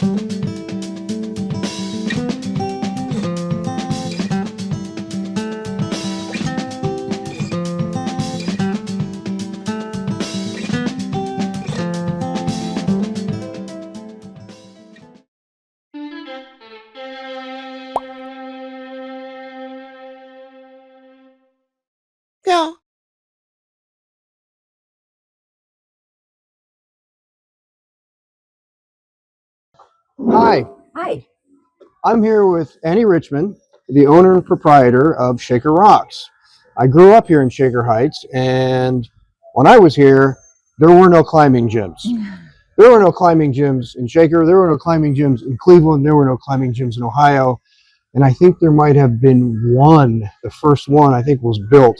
Yeah. Hi. Hi. I'm here with Annie Richman, the owner and proprietor of Shaker Rocks. I grew up here in Shaker Heights, and when I was here, there were no climbing gyms. There were no climbing gyms in Shaker. There were no climbing gyms in Cleveland. There were no climbing gyms in Ohio. And I think there might have been one. The first one, I think, was built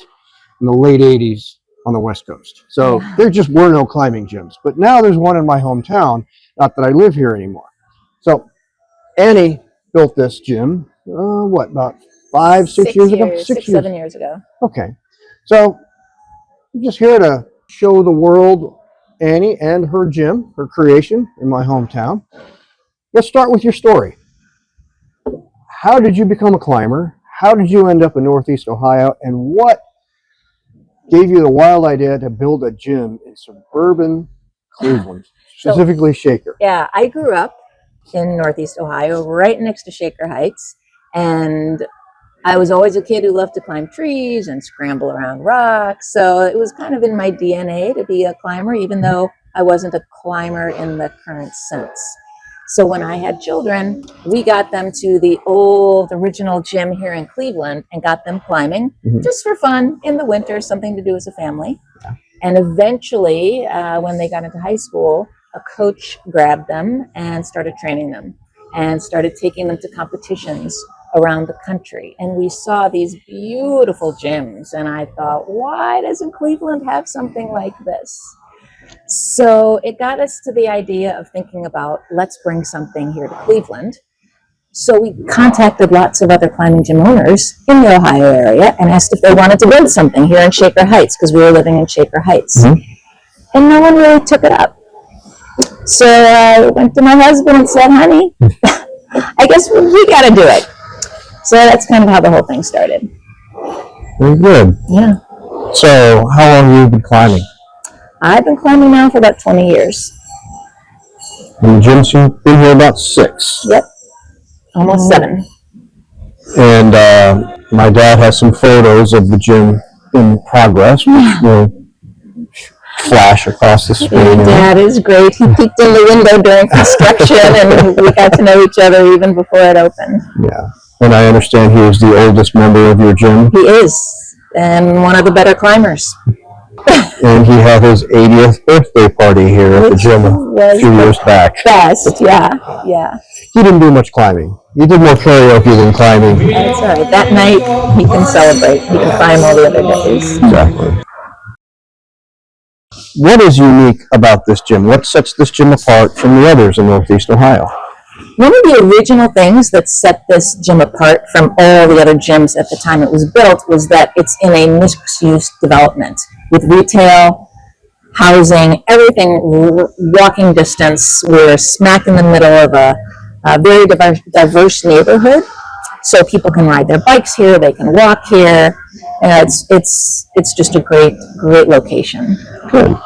in the late 80s on the West Coast. So there just were no climbing gyms. But now there's one in my hometown, not that I live here anymore. So Annie built this gym, about 6 years ago? 7 years ago. Okay. So I'm just here to show the world Annie and her gym, her creation in my hometown. Let's start with your story. How did you become a climber? How did you end up in Northeast Ohio? And what gave you the wild idea to build a gym in suburban Cleveland, specifically Shaker? Yeah, I grew up in Northeast Ohio, right next to Shaker Heights. And I was always a kid who loved to climb trees and scramble around rocks. So it was kind of in my DNA to be a climber, even though I wasn't a climber in the current sense. So when I had children, we got them to the old original gym here in Cleveland and got them climbing just for fun in the winter, something to do as a family. And eventually, when they got into high school, a coach grabbed them and started training them and started taking them to competitions around the country. And we saw these beautiful gyms. And I thought, why doesn't Cleveland have something like this? So it got us to the idea of thinking about, let's bring something here to Cleveland. So we contacted lots of other climbing gym owners in the Ohio area and asked if they wanted to build something here in Shaker Heights, because we were living in Shaker Heights. And no one really took it up. So I went to my husband and said, honey, I guess we got to do it. So that's kind of how the whole thing started. Very good. Yeah. So how long have you been climbing? I've been climbing now for about 20 years. And the gym's been here about 6. Yep. Almost 7. And my dad has some photos of the gym in progress, which will flash across the screen. My dad is great. He peeked in the window during construction, and we got to know each other even before it opened. Yeah. And I understand he is the oldest member of your gym. He is, and one of the better climbers. And he had his 80th birthday party here at the gym a few years back. Best, yeah. He didn't do much climbing. He did more karaoke than climbing. That's all right. That night, he can celebrate. He can climb all the other days. Exactly. What is unique about this gym? What sets this gym apart from the others in Northeast Ohio? One of the original things that set this gym apart from all the other gyms at the time it was built was that it's in a mixed-use development with retail, housing, everything walking distance. We're smack in the middle of a very diverse neighborhood, so people can ride their bikes here, they can walk here, and it's just a great location. Good.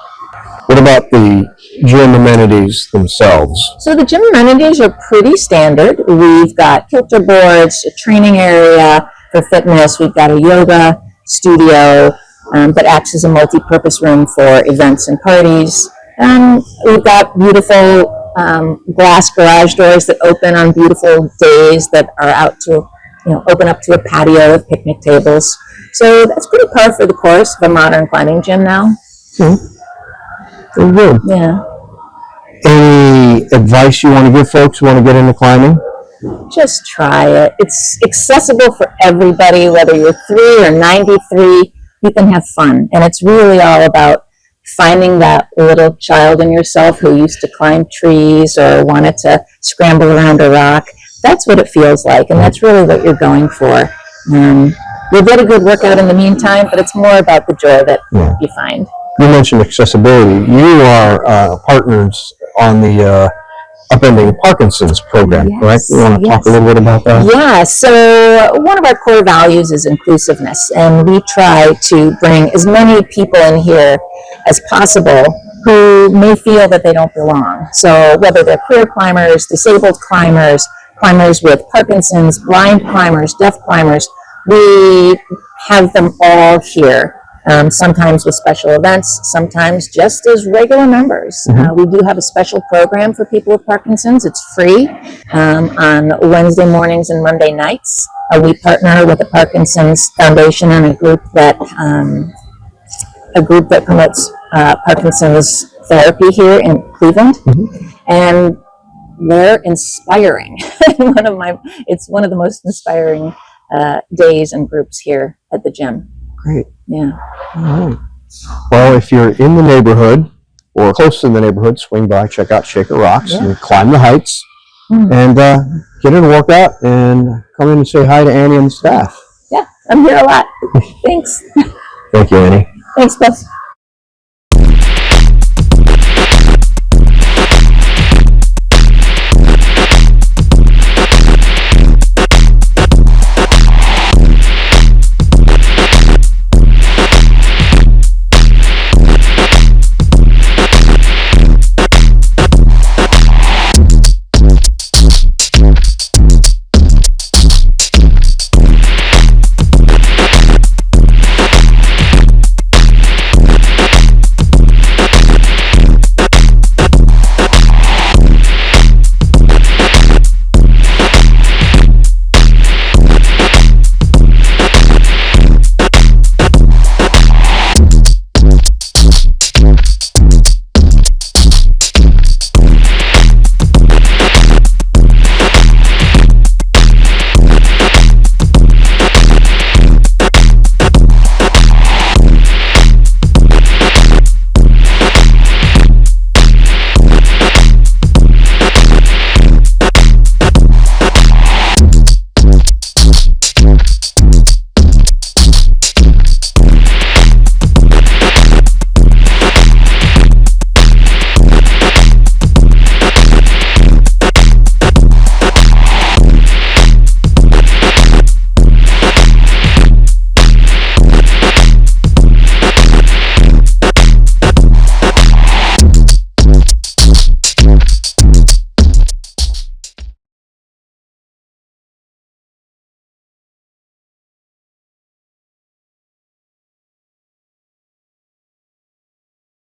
What about the gym amenities themselves? So the gym amenities are pretty standard. We've got kilter boards, a training area for fitness. We've got a yoga studio that acts as a multi-purpose room for events and parties. We've got beautiful glass garage doors that open on beautiful days that are out to, open up to a patio with picnic tables. So that's pretty par for the course of a modern climbing gym now. Very good. Yeah. Any advice you want to give folks who want to get into climbing? Just try it. It's accessible for everybody, whether you're 3 or 93, you can have fun. And it's really all about finding that little child in yourself who used to climb trees or wanted to scramble around a rock. That's what it feels like, and that's really what you're going for. You'll get a good workout in the meantime, but it's more about the joy that you find. You mentioned accessibility. You are partners on the upending Parkinson's program, Yes, correct? You want to talk a little bit about that? Yeah, so one of our core values is inclusiveness, and we try to bring as many people in here as possible who may feel that they don't belong. So whether they're queer climbers, disabled climbers, climbers with Parkinson's, blind climbers, deaf climbers, we have them all here. Sometimes with special events, sometimes just as regular members. We do have a special program for people with Parkinson's. It's free on Wednesday mornings and Monday nights. We partner with the Parkinson's Foundation and a group that promotes Parkinson's therapy here in Cleveland, and they're inspiring. It's one of the most inspiring days and groups here at the gym. Great. Yeah. All right. Well, if you're in the neighborhood or close to the neighborhood, swing by, check out Shaker Rocks, and climb the heights, and get in a workout, and come in and say hi to Annie and the staff. Yeah, I'm here a lot. Thanks. Thank you, Annie. Thanks, Beth.